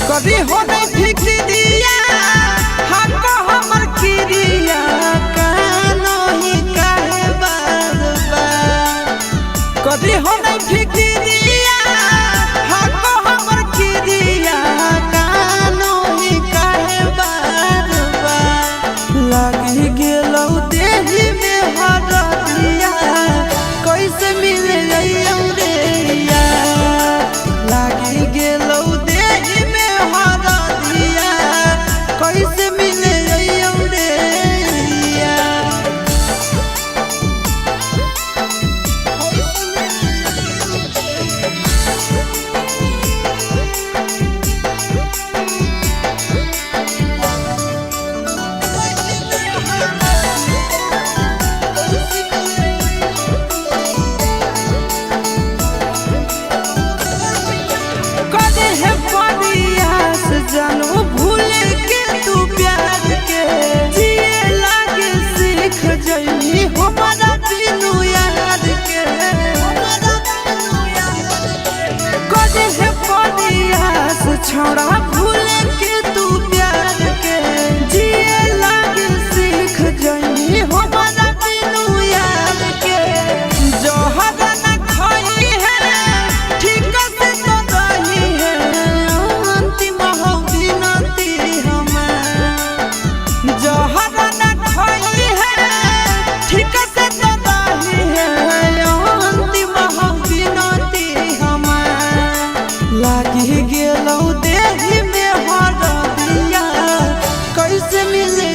कभी हो नहीं फिक्रिया हमको हमर किरिया कानो ही काहे बार बार कभी हो नहीं फिक्रिया हमको हमर किरिया कानो ही काहे बार बार लगी गेलौ देही में हरदिया कैसे मिले रे लगी गेलौ कैसे मिले कदे है परियास जानू भूले के तू प्यार के जिए लागे सीख जइनी हमारा बिनु याद के कदे है परियास छोड़ा भूले के तू प्यार के जिए लागे सीख जइनी हमारा बिनु याद के जो हदन खोई है ठीक से तो रही है अंतिम हो बिनती हमार जो हदन खोई है ठीक से तो रही है अंतिम हो बिनती हमार लागी गेलौ देही में हरदिया कैसे मिले